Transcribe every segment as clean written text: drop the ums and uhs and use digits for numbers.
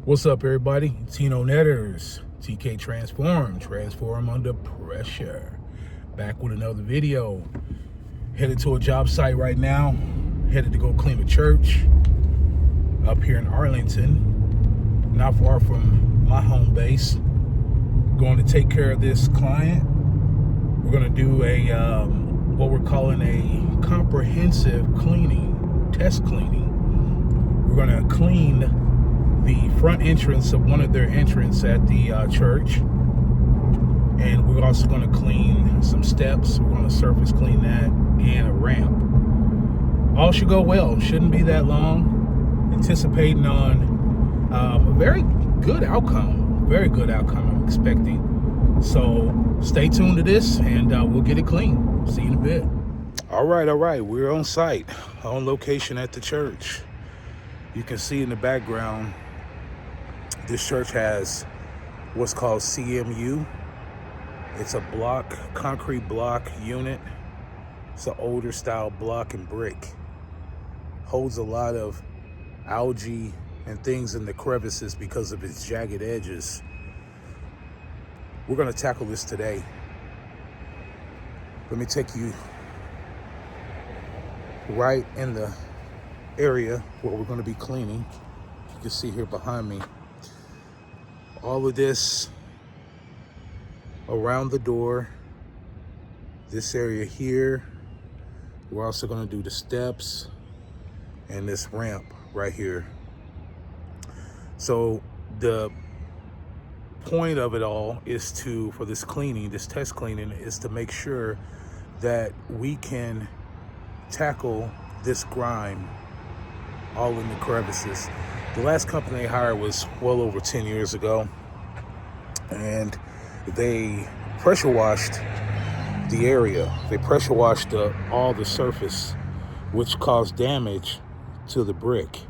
What's up, everybody? Tino Netters, TK Transform under pressure. Back with another video. Headed to a job site right now. Headed to go clean a church up here in Arlington, not far from my home base. Going to take care of this client. We're going to do a what we're calling a comprehensive cleaning, test cleaning. We're going to clean the front entrance of one of their entrance at the church, and we're also going to clean some steps. We're going to surface clean that and a ramp. All should go well. Shouldn't be that long. Anticipating on a very good outcome. Very good outcome I'm expecting. So stay tuned to this, and we'll get it clean. See you in a bit. All right. We're on site, on location at the church. You can see in the background, this church has what's called CMU. It's a concrete block unit. It's an older style block and brick. Holds a lot of algae and things in the crevices because of its jagged edges. We're gonna tackle this today. Let me take you right in the area where we're gonna be cleaning. You can see here behind me, all of this around the door, this area here. We're also going to do the steps and this ramp right here. So the point of it all is for this cleaning, this test cleaning, is to make sure that we can tackle this grime all in the crevices. The last company I hired was well over 10 years ago, and they pressure washed the area. They pressure washed all the surface, which caused damage to the brick.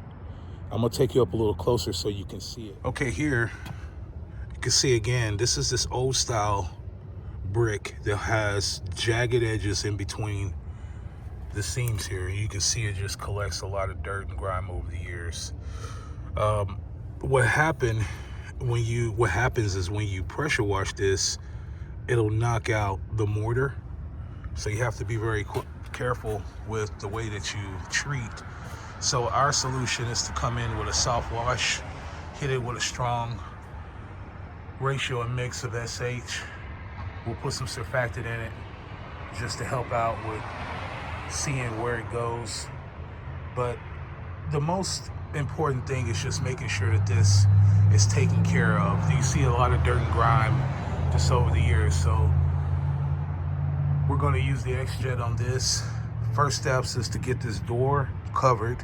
I'm gonna take you up a little closer so you can see it. Okay, here you can see again, this old style brick that has jagged edges in between the seams here. You can see it just collects a lot of dirt and grime over the years. What happens is when you pressure wash this, it'll knock out the mortar. So you have to be very careful with the way that you treat. So our solution is to come in with a soft wash, hit it with a strong ratio and mix of SH. We'll put some surfactant in it just to help out with seeing where it goes. But the most important thing is just making sure that this is taken care of. You see a lot of dirt and grime just over the years, so we're going to use the X-Jet on this. First steps is to get this door covered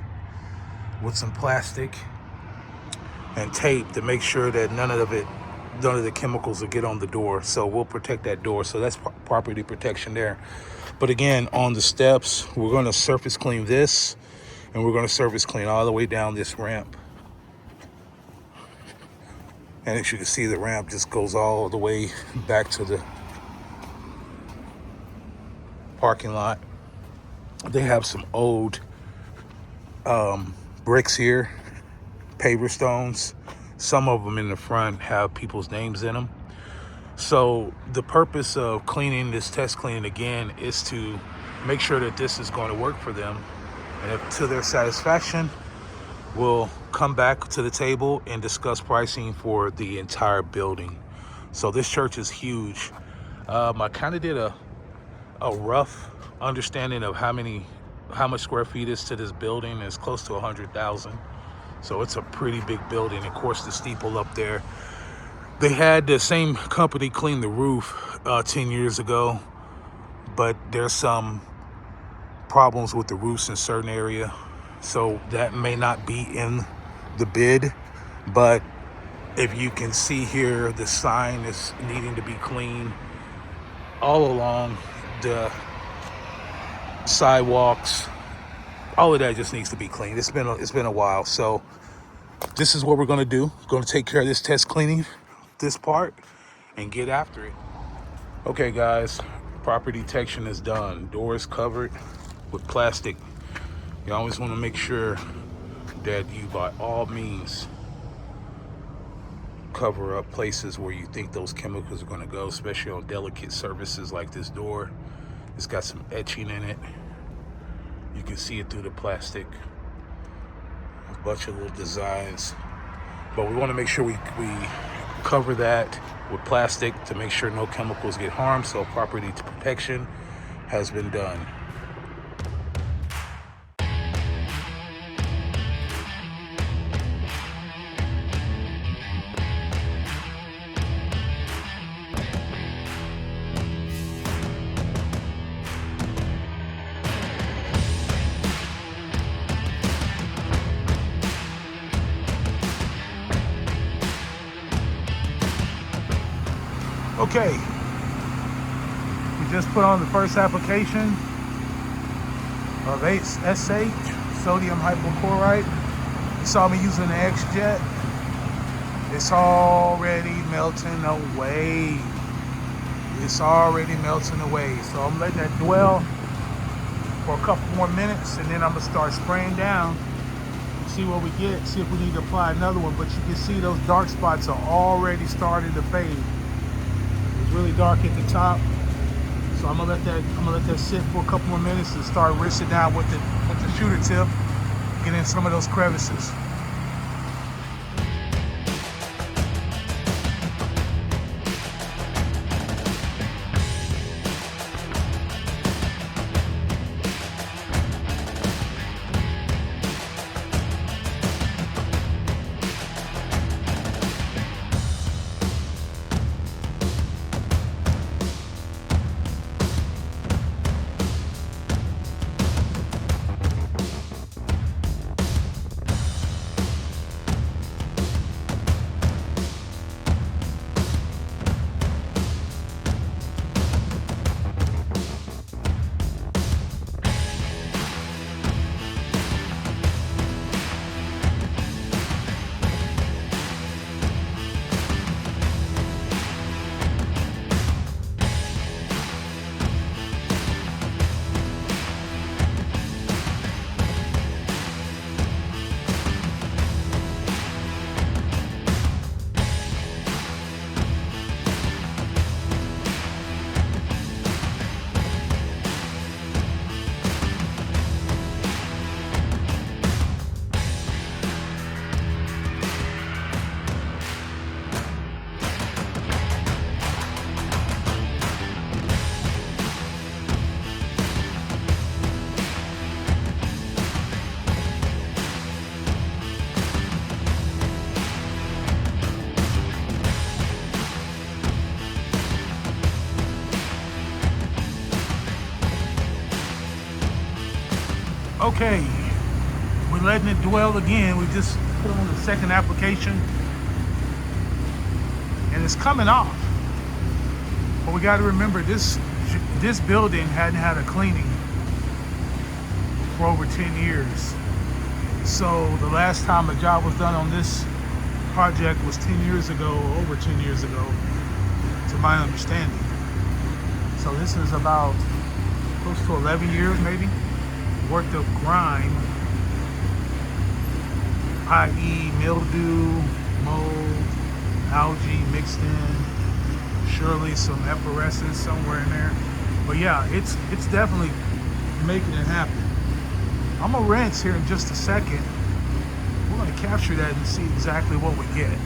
with some plastic and tape to make sure that none of the chemicals will get on the door. So we'll protect that door. So that's property protection there. But again, on the steps, we're going to surface clean this, and we're going to surface clean all the way down this ramp. And as you can see, the ramp just goes all the way back to the parking lot. They have some old bricks here, paver stones. Some of them in the front have people's names in them. So the purpose of cleaning this test cleaning again is to make sure that this is going to work for them. And if to their satisfaction, we'll come back to the table and discuss pricing for the entire building. So this church is huge. I kind of did a rough understanding of how much square feet is to this building. It's close to 100,000. So it's a pretty big building. Of course, the steeple up there. They had the same company clean the roof 10 years ago, but there's some problems with the roofs in certain area. So that may not be in the bid, but if you can see here, the sign is needing to be cleaned all along the sidewalks. All of that just needs to be cleaned. It's been a while. So this is what we're going to do. We're going to take care of this test cleaning, this part, and get after it. Okay, guys, property detection is done. Door is covered with plastic. You always want to make sure that you, by all means, cover up places where you think those chemicals are going to go, especially on delicate surfaces like this door. It's got some etching in it. You can see it through the plastic. A bunch of little designs. But we want to make sure we cover that with plastic to make sure no chemicals get harmed, so property protection has been done. Okay, we just put on the first application of SH, sodium hypochlorite. You saw me using the X-Jet. It's already melting away. It's already melting away. So I'm letting that dwell for a couple more minutes, and then I'm gonna start spraying down, see what we get, see if we need to apply another one. But you can see those dark spots are already starting to fade. Really dark at the top, so I'm gonna let that sit for a couple more minutes and start rinsing down with the shooter tip, get in some of those crevices. Okay, we're letting it dwell again. We just put on the second application and it's coming off. But we got to remember this building hadn't had a cleaning for over 10 years. So the last time a job was done on this project was 10 years ago, over 10 years ago, to my understanding. So this is about close to 11 years maybe worth of grime, i.e. mildew, mold, algae mixed in, surely some effervescence somewhere in there. But yeah, it's definitely making it happen. I'm gonna rinse here in just a second. We're gonna capture that and see exactly what we get.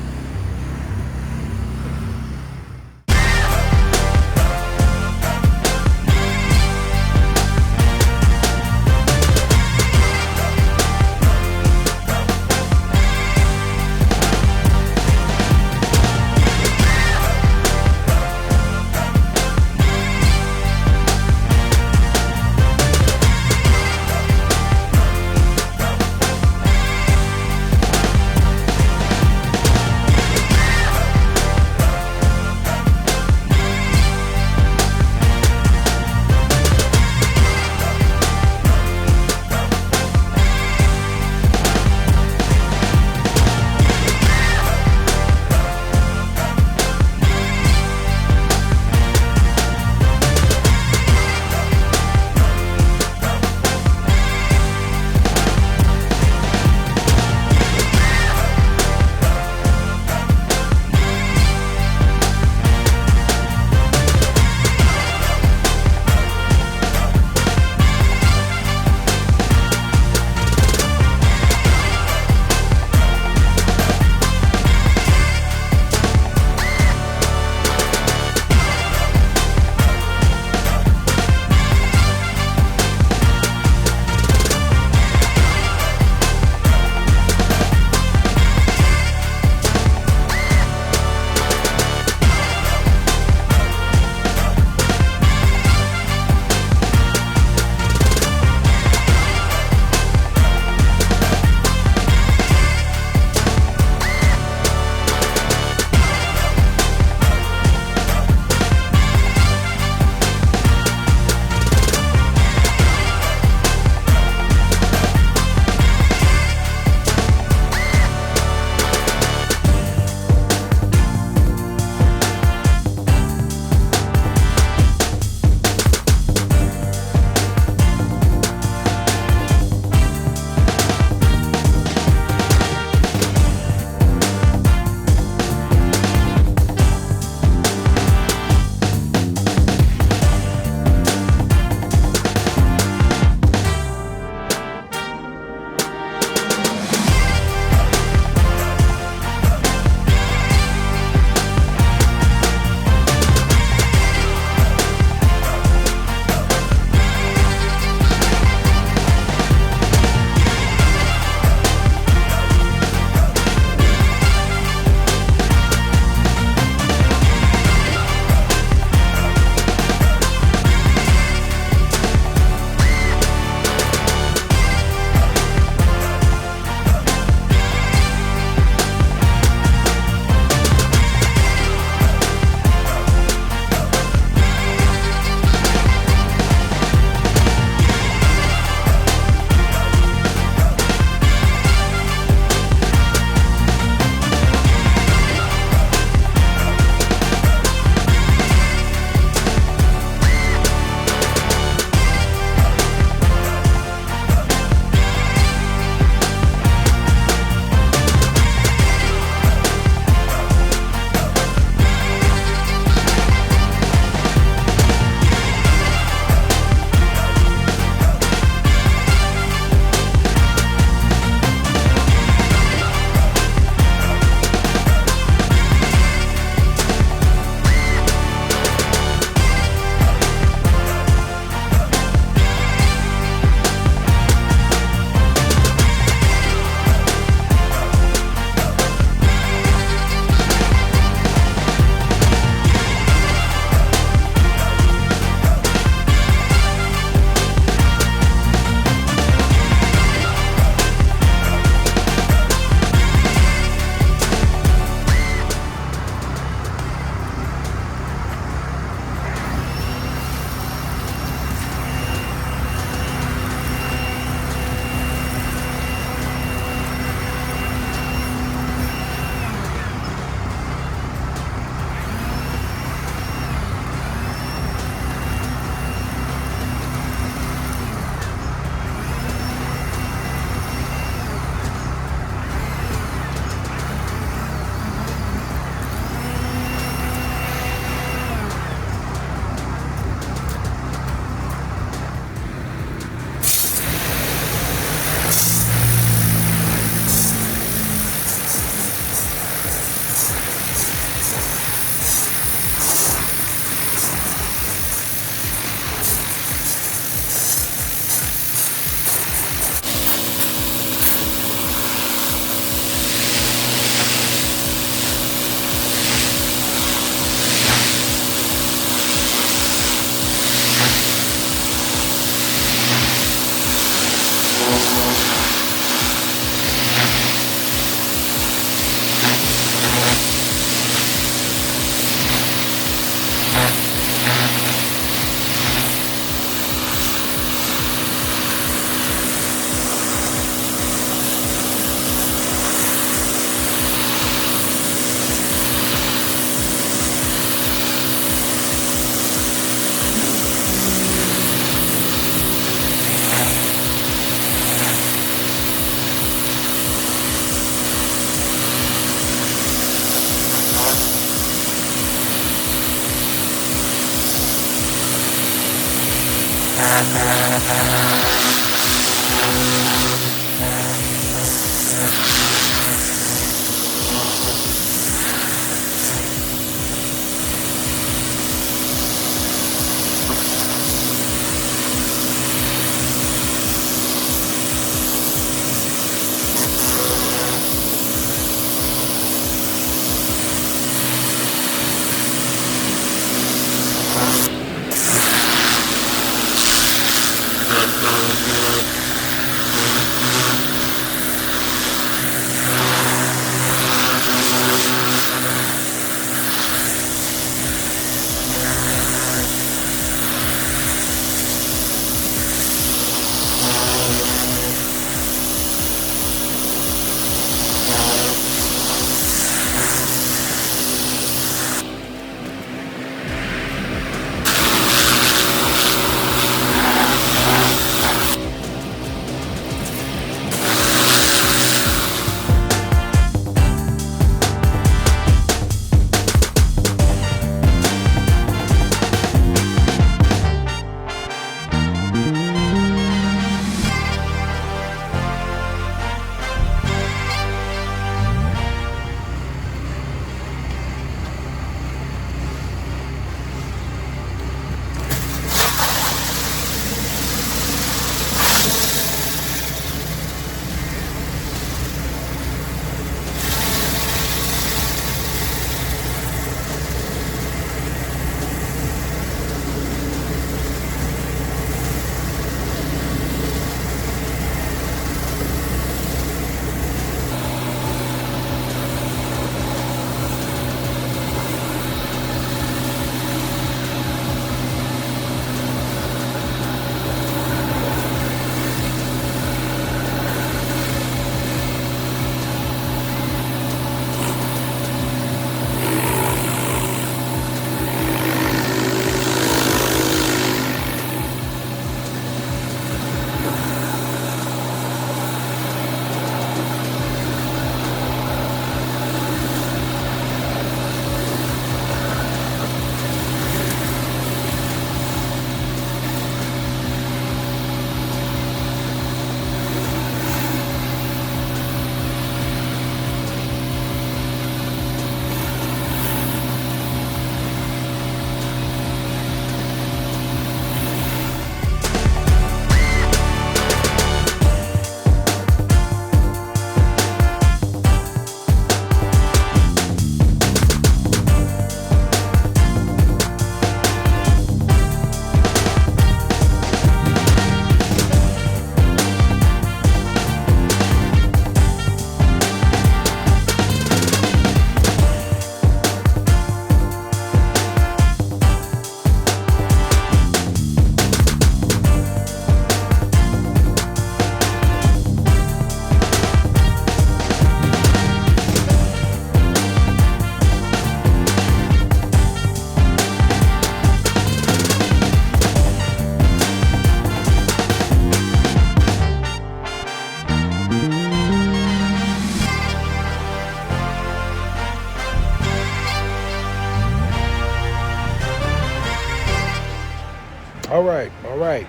All right.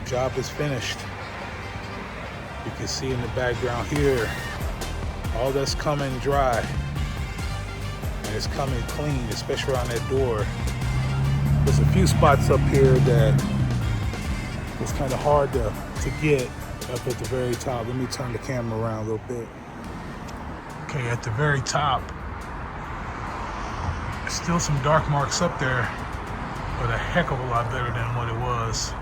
Job is finished. You can see in the background here, all that's coming dry. And it's coming clean, especially around that door. There's a few spots up here that it's kind of hard to get up at the very top. Let me turn the camera around a little bit. Okay, at the very top, still some dark marks up there, but a heck of a lot better than what it was.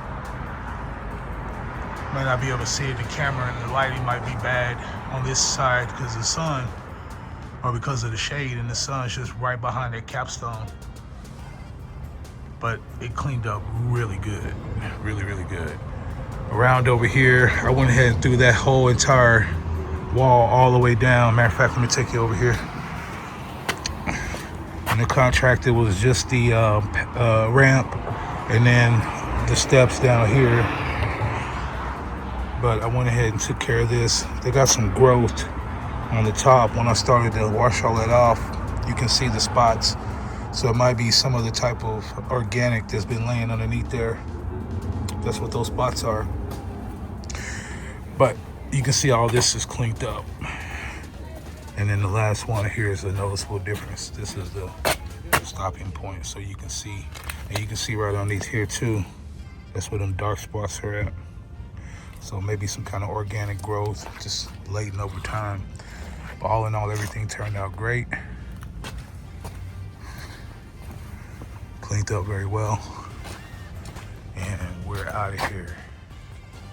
Might not be able to see it in the camera, and the lighting might be bad on this side because the sun, or because of the shade, and the sun's just right behind that capstone. But it cleaned up really good, really, really good. Around over here, I went ahead and threw that whole entire wall all the way down. Matter of fact, let me take you over here. And the contractor was just the ramp and then the steps down here. But I went ahead and took care of this. They got some growth on the top. When I started to wash all that off, you can see the spots. So it might be some of the type of organic that's been laying underneath there. That's what those spots are. But you can see all this is cleaned up. And then the last one here is a noticeable difference. This is the stopping point, so you can see. And you can see right underneath here too. That's where them dark spots are at. So maybe some kind of organic growth, just laden over time. But all in all, everything turned out great. Cleaned up very well. And we're out of here.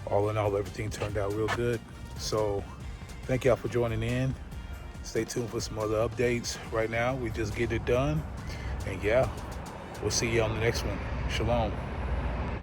All in all, everything turned out real good. So thank y'all for joining in. Stay tuned for some other updates. Right now, we just get it done. And yeah, we'll see you on the next one. Shalom.